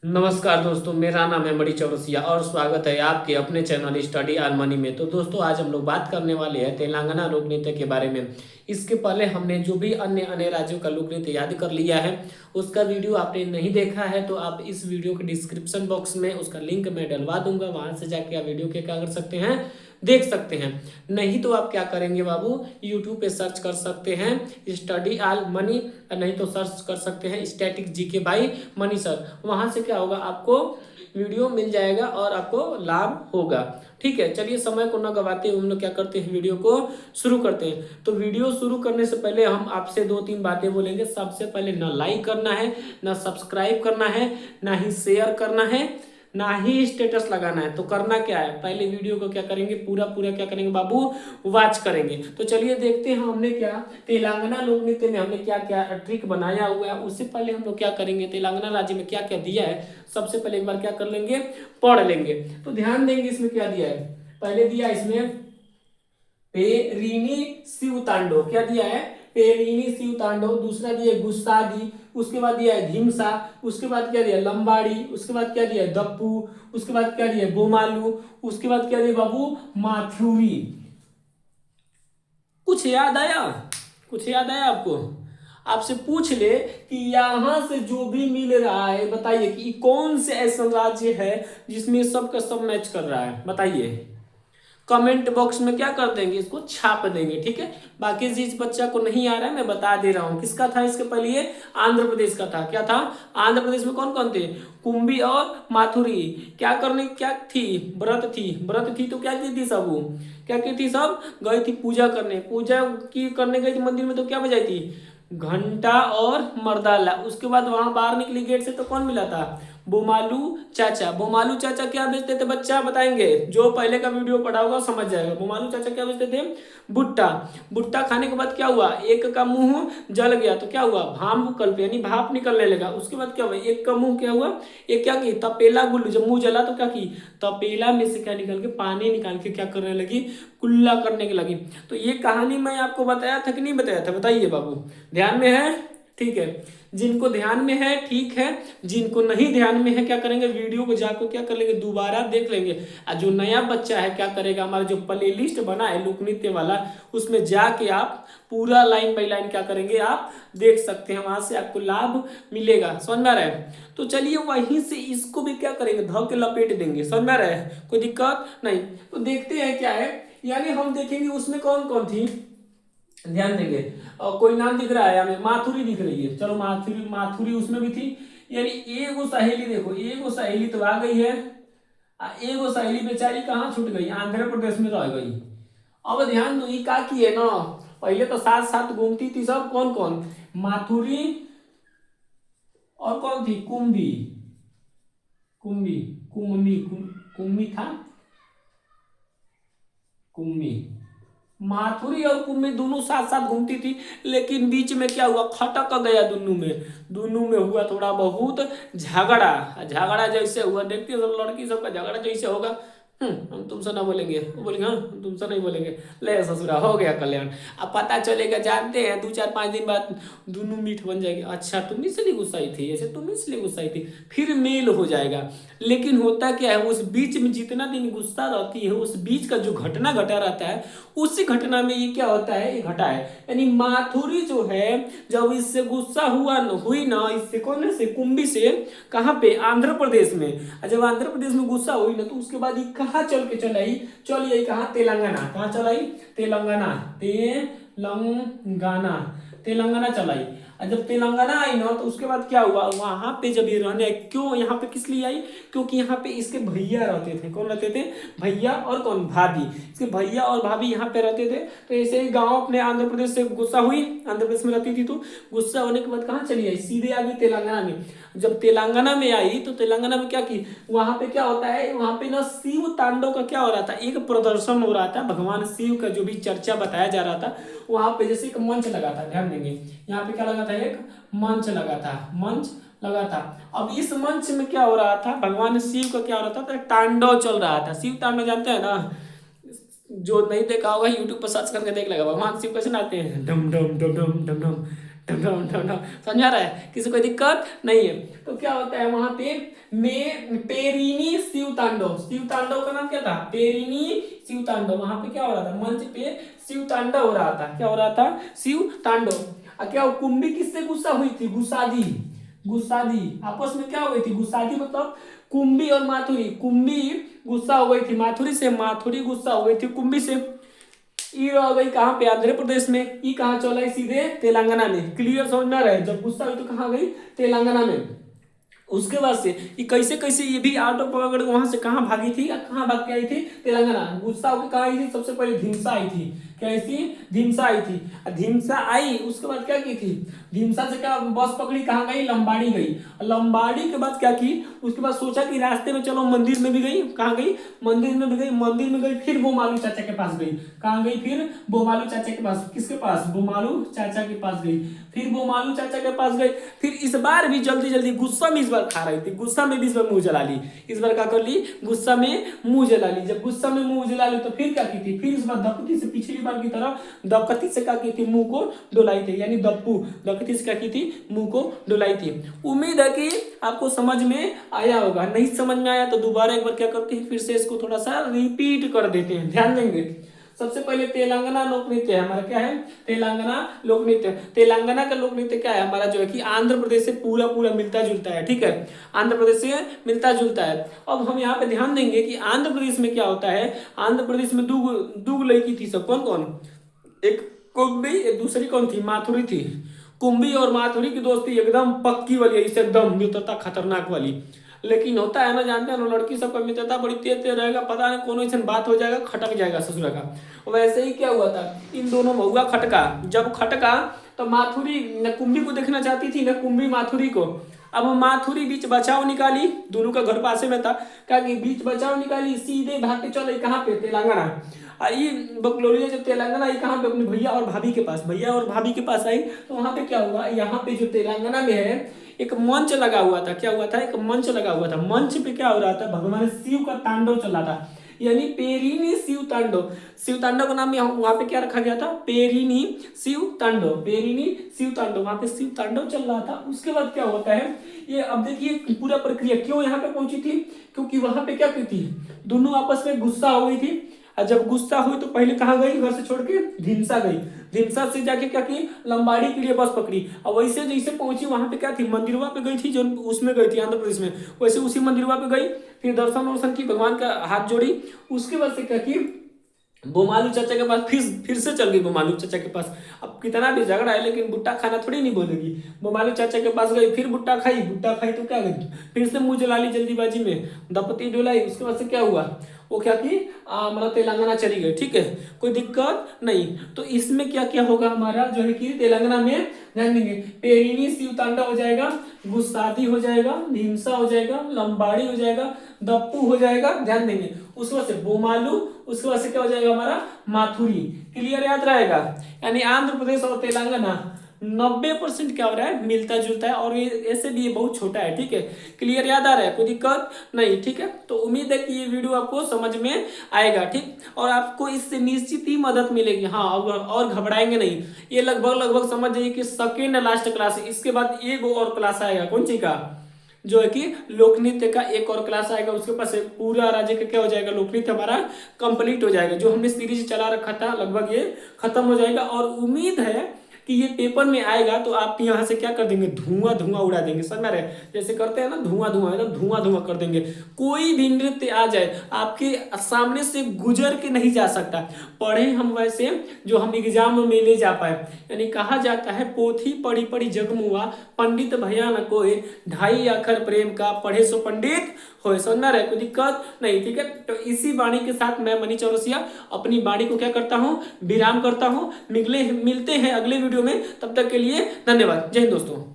नमस्कार दोस्तों, मेरा नाम है मणि चौरसिया और स्वागत है आपके अपने चैनल स्टडी आल मनी में। तो दोस्तों, आज हम लोग बात करने वाले हैं तेलंगाना लोक नृत्य के बारे में। इसके पहले हमने जो भी अन्य अन्य राज्यों का लोक नृत्य याद कर लिया है, उसका वीडियो आपने नहीं देखा है तो आप इस वीडियो के डिस्क्रिप्शन बॉक्स में उसका लिंक मैं डलवा दूंगा, वहां से जाके आप वीडियो के क्या कर सकते हैं, देख सकते हैं। नहीं तो आप क्या करेंगे बाबू, यूट्यूब पे सर्च कर सकते हैं स्टडी आल मनी, नहीं तो सर्च कर सकते हैं static GK by money sir. वहां से क्या होगा, आपको वीडियो मिल जाएगा और आपको लाभ होगा। ठीक है, चलिए समय को न गवाते हुए हम लोग क्या करते हैं, वीडियो को शुरू करते हैं। तो वीडियो शुरू करने से पहले हम आपसे दो तीन बातें बोलेंगे। सबसे पहले ना लाइक करना है, ना सब्सक्राइब करना है, ना ही शेयर करना है, ना ही स्टेटस लगाना है। तो करना क्या है, पहले वीडियो को क्या करेंगे, पूरा पूरा क्या करेंगे बाबू, वॉच करेंगे। तो चलिए देखते हैं हमने क्या तेलंगाना लोक नृत्य में हमने क्या क्या ट्रिक बनाया हुआ है। उससे पहले हम लोग क्या करेंगे, तेलंगाना राज्य में क्या क्या दिया है सबसे पहले एक बार क्या कर लेंगे, पढ़ लेंगे। तो ध्यान देंगे इसमें क्या दिया है। पहले दिया इसमें पेरिनी शिव तांडव, क्या दिया है, पेरिनी शिव तांडव। दूसरा दिया गुस्सा दी, उसके बाद दिया है धिमसा, उसके बाद क्या दिया लंबाड़ी, उसके बाद क्या दिया दप्पू, उसके बाद क्या दिया बोमालू, उसके बाद क्या दिया बाबू माथुरी। कुछ याद आया, कुछ याद आया आपको? आपसे पूछ ले कि यहां से जो भी मिल रहा है बताइए कि कौन से ऐसा राज्य है जिसमें सब का सब मैच कर रहा है, बताइए। कमेंट बॉक्स में क्या कर देंगे, इसको छाप देंगे। ठीक है, बाकी जिस बच्चा को नहीं आ रहा है मैं बता दे रहा हूँ। किसका था इसके पहले, ये आंध्र प्रदेश का था। क्या था, आंध्र प्रदेश में कौन कौन थे, कुंभी और माथुरी। क्या करने, क्या थी, व्रत थी। व्रत थी तो क्या की थी सब, क्या की थी सब, गई थी पूजा करने। पूजा की करने गई थी मंदिर में, तो क्या बजाई थी, घंटा और मर्दाला। उसके बाद वहां बाहर निकली गेट से तो कौन मिला था, बोमालू चाचा। बोमालू चाचा क्या बेचते थे, बच्चा बताएंगे, जो पहले का वीडियो पढ़ा होगा समझ जाएगा। बोमालू चाचा क्या बेचते थे, भुट्टा। भुट्टा खाने के बाद क्या हुआ, एक का मुंह जल गया तो क्या हुआ, भाप कल्प यानी भाप निकलने लगा। उसके बाद क्या हुआ, एक का मुंह क्या हुआ, एक क्या की तपेला गुल्लू, जब मुंह जला तो क्या की, तपेला में से क्या निकल के, पानी निकाल के क्या करने लगी, कुल्ला करने की लगी। तो ये कहानी मैं आपको बताया था कि नहीं बताया था, बताइए बाबू, ध्यान में है? ठीक है, जिनको ध्यान में है ठीक है, जिनको नहीं ध्यान में है क्या करेंगे, वीडियो को जाकर क्या कर लेंगे, दोबारा देख लेंगे। और जो नया बच्चा है क्या करेगा, हमारा जो प्ले लिस्ट बना है लोक नृत्य वाला, उसमें जाके आप पूरा लाइन बाई लाइन क्या करेंगे, आप देख सकते हैं, वहां से आपको लाभ मिलेगा। समझ में आ रहा है? तो चलिए वहीं से इसको भी क्या करेंगे, धो के लपेट देंगे। समझ में आ रहा है, कोई दिक्कत नहीं। तो देखते हैं क्या है, यानी हम देखेंगे उसमें कौन कौन थी, ध्यान देंगे। और कोई नाम दिख रहा है हमें, माथुरी दिख रही है, चलो माथुरी, माथुरी उसमें भी थी। यानी एगो सहेली, देखो एगो सहेली तो आ गई है, एगो सहेली बेचारी कहाँ छूट गई, आंध्र प्रदेश में रह गई। अब ध्यान दो, ये का की है ना, पहले तो साथ साथ घूमती थी सब, कौन कौन, माथुरी और कौन थी, कुंभी, कुंभी, कुम्मी, कुम्मी था, कुम्मी। माथुरी और कुम्मी दोनों साथ साथ घूमती थी, लेकिन बीच में क्या हुआ, खटक गया दोनों में। दोनों में हुआ थोड़ा बहुत झगड़ा। झगड़ा जैसे हुआ, देखती हो लड़की सबका झगड़ा जैसे होगा, हम तुमसे ना बोलेंगे, वो बोलेंगे हाँ हम तुमसे नहीं बोलेंगे, ले ससुरा हो गया कल्याण। अब पता चलेगा, जानते हैं 2 4 5 दिन बाद दोनों मीठ बन जाएगी। अच्छा तुम इसलिए गुस्साई थी, ऐसे तुम इसलिए गुस्साई थी, फिर मेल हो जाएगा। लेकिन होता क्या है, उस बीच में जितना दिन गुस्सा रहती है, उस बीच का जो घटना घटा रहता है, उसी घटना में ये क्या होता है, ये घटा है। यानी माथुरी जो है, जब इससे गुस्सा हुआ न हुई ना, इससे कौन से, कुंभी से, कहाँ पे, आंध्र प्रदेश में। और जब आंध्र प्रदेश में गुस्सा हुई ना, तो उसके बाद ये कहाँ चल के चलाई, चल ये कहाँ, तेलंगाना। कहाँ चलाई, तेलंगाना, तेलंगाना, तेलंगाना चलाई। और जब तेलंगाना आई ना, तो उसके बाद क्या हुआ, वहां पे जब ये रहने, क्यों यहाँ पे किस लिए आई, क्योंकि यहाँ पे इसके भैया रहते थे। कौन रहते थे, भैया और कौन, भाभी। इसके भैया और भाभी यहाँ पे रहते थे। तो ऐसे ही गांव अपने आंध्र प्रदेश से गुस्सा हुई, आंध्र प्रदेश में रहती थी, तो गुस्सा होने के बाद कहाँ चली आई, सीधे आ गई तेलंगाना में। जब तेलंगाना में आई तो तेलंगाना में क्या की, वहां पे क्या होता है, वहां पे ना शिव तांडव का क्या हो रहा था, एक प्रदर्शन हो रहा था, भगवान शिव का जो भी चर्चा बताया जा रहा था। वहां पे जैसे एक मंच लगा था, ध्यान देंगे, यहाँ पे क्या लगा था, एक मंच लगा था, मंच लगा था। अब इस मंच में क्या हो रहा था, भगवान शिव का क्या हो रहा था, तो तांडव चल रहा था। शिव तांडव जानते हैं ना, जो नहीं देखा होगा यूट्यूब पर सर्च करके देख लेगा, भगवान शिव कैसे नाचते हैं, डम डम डम डम डम डम समझा रहा है, किसी कोई दिक्कत नहीं है। तो क्या होता है वहां पे पेरिनी शिव तांडव का नाम क्या था, पेरिनी शिव तांडव। वहां पे क्या हो रहा था, मंच पे शिव तांडव हो रहा था। क्या हो रहा था, शिव तांडव। क्या कुंभी किससे गुस्सा हुई थी, गुस्सादी आपस में क्या हो गई थी, गुस्सादी मतलब कुंभी और माथुरी। कुंभी गुस्सा हो गई थी माथुरी से, माथुरी गुस्सा हो गई थी कुंभी से। ई रह गई कहाँ पे, आंध्र प्रदेश में। ई कहाँ चला है, सीधे तेलंगाना में। क्लियर समझ में आ रहा है, जब गुस्सा हुई तो कहाँ गई, तेलंगाना में। उसके बाद से ये कैसे कैसे ये भी ऑटो पकड़ के वहां से कहाँ भागी थी, कहाँ भाग के आई थी, तेलंगाना। गुस्सा होकर कहाँ आई थी, सबसे पहले धिमसा आई थी। कैसी, धिमसा आई थी। धिमसा आई, उसके बाद क्या की थी, धिमसा से क्या बस पकड़ी, कहाँ गई, लंबाड़ी गई। लंबाड़ी के बाद क्या की, उसके बाद सोचा कि रास्ते में चलो मंदिर में भी गई। कहाँ गई, मंदिर में भी गई। मंदिर में गई, फिर बोमालू चाचा के पास गई। कहाँ गई, फिर बोमालू चाचा के पास। किसके पास, बोमालू चाचा के पास गई। फिर बोमालू चाचा के पास गई। फिर इस बार भी जल्दी जल्दी गुस्सा में इस बार खा रही थी, गुस्सा में भी इस बार मुंह जला ली। इस बार क्या कर ली, गुस्सा में मुंह जला ली। जब गुस्सा में मुंह जला ली तो फिर क्या की थी, फिर इस बार दपती से, पिछली बार की तरह दपती से क्या की थी, मुंह को डुलाई थी। यानी दप्पू दपती से क्या की थी, मुंह को डुलाई थी। उम्मीद है कि आपको समझ में आया होगा। नहीं समझ में आया तो दोबारा एक बार क्या करते हैं, फिर से इसको थोड़ा सा रिपीट कर देते हैं, ध्यान देंगे। सबसे पहले तेलंगाना लोक नृत्य है हमारा, क्या है, तेलंगाना लोक नृत्य। तेलंगाना का लोक नृत्य क्या है हमारा, जो है कि आंध्र प्रदेश से पूरा पूरा मिलता जुलता है। ठीक है, आंध्र प्रदेश से मिलता जुलता है। अब हम यहाँ पे ध्यान देंगे कि आंध्र प्रदेश में क्या होता है। आंध्र प्रदेश में दूग लड़की थी सब, कौन कौन, एक कुंभी, एक दूसरी कौन थी, माथुरी थी। कुंभी और माथुरी की दोस्ती एकदम पक्की वाली है, इसे एकदम मित्रता खतरनाक वाली। लेकिन होता है ना, जानते हैं ना, लड़की सबका मित्रता बड़ी तेज तेज रहेगा, पता नहीं कोनो ऐसा बात हो जाएगा, खटक जाएगा ससुरा का। वैसे ही क्या हुआ था, इन दोनों में हुआ खटका। जब खटका तो माथुरी न कुंभी को देखना चाहती थी, न कुंभी माथुरी को। अब माथुरी बीच बचाव निकाली, दोनों का घर पासे में था, क्या कि बीच बचाव निकाली, सीधे भाग के चले कहाँ पे, तेलंगाना। आई बकलोरिया जब तेलंगाना आई कहाँ पे, अपने भैया और भाभी के पास। भैया और भाभी के पास आई तो वहां पे क्या हुआ, यहाँ पे जो तेलंगाना में है एक मंच लगा हुआ था। क्या हुआ था, एक मंच लगा हुआ था। मंच पे क्या हो रहा था, भगवान शिव का तांडव चल रहा था, यानी पेरिनी शिव तांडव। शिव तांडव का नाम वहां पे क्या रखा गया था, पेरिनी शिव तांडव। पेरिनी शिव तांडव, वहां पे शिव तांडव चल रहा था। उसके बाद क्या होता है, ये अब देखिए पूरा प्रक्रिया क्यों यहाँ पे पहुंची थी, क्योंकि वहां पे क्या की थी, दोनों आपस में गुस्सा हो गई थी। और जब गुस्सा हुई तो पहले कहाँ गई, घर से छोड़ के ढीमसा गई। ढीमसा से जाके क्या की, लंबाड़ी के लिए बस पकड़ी। और वैसे जैसे पहुंची वहां पे क्या थी, मंदिरवा पे गई थी, जो उसमें गई थी आंध्र प्रदेश में, वैसे उसी मंदिरवा पे गई। फिर दर्शन वर्शन की, भगवान का हाथ जोड़ी। उसके बाद से क्या की, बोमालू चाचा के पास फिर से चल गई, बोमालू चाचा के पास। अब कितना भी झगड़ा है लेकिन बुट्टा खाना थोड़ी नहीं बोलेगी। बोमालू चाचा के पास गई, फिर बुट्टा खाई तो क्या गई, फिर से मुंह जला ली जल्दीबाजी में, दपती डोलाई। उसके बाद से क्या हुआ, वो क्या की, मतलब तेलंगाना चली गई। ठीक है, कोई दिक्कत नहीं। तो इसमें क्या क्या होगा हमारा, जो है कि तेलंगाना में ध्यान देंगे, पेरिनी शिव तांडव हो जाएगा, गुस्सादी हो जाएगा, ढीमसा हो जाएगा, लंबाड़ी हो जाएगा, दप्पू हो जाएगा, ध्यान देंगे। उसके बाद से बोमालू, उसके बाद से क्या हो जाएगा हमारा, माथुरी। क्लियर याद रहेगा। यानी आंध्र प्रदेश और तेलंगाना 90% क्या हो रहा है, मिलता जुलता है। और ये ऐसे भी ये बहुत छोटा है। ठीक है, क्लियर याद आ रहा है, कोई दिक्कत नहीं। ठीक है, तो उम्मीद है कि ये वीडियो आपको समझ में आएगा। ठीक, और आपको इससे निश्चित ही मदद मिलेगी। हाँ, और घबराएंगे नहीं। ये लगभग समझ जाइए कि सेकेंड लास्ट क्लास है। इसके बाद एक और क्लास आएगा, कौन सी का, जो है कि लोक नृत्य का एक और क्लास आएगा। उसके पास पूरा राज्य का क्या हो जाएगा, लोक नृत्य हमारा कंप्लीट हो जाएगा। जो हमने सीरीज चला रखा था लगभग ये खत्म हो जाएगा। और उम्मीद है कि ये पेपर में आएगा तो आप यहाँ से क्या कर देंगे, धुआं उड़ा देंगे। समझ में आ रहा है, जैसे करते हैं ना, धुआं एकदम धुआं कर देंगे। कोई भी नृत्य आ जाए आपके सामने से गुजर के नहीं जा सकता। पढ़े हम वैसे जो हम एग्जाम में ले जा पाए। यानी कहा जाता है, पोथी पढ़ी पढ़ी जगमुआ, पंडित भैया न कोई, 2.5 अक्षर प्रेम का, पढ़े सो पंडित हो। समझ में आ रहा है, कोई दिक्कत नहीं। ठीक है, तो इसी वाणी के साथ मैं मनी चौरसिया अपनी वाणी को क्या करता हूँ, विराम करता हूँ। मिलते हैं अगले वीडियो में, तब तक के लिए धन्यवाद। जय हिंद दोस्तों।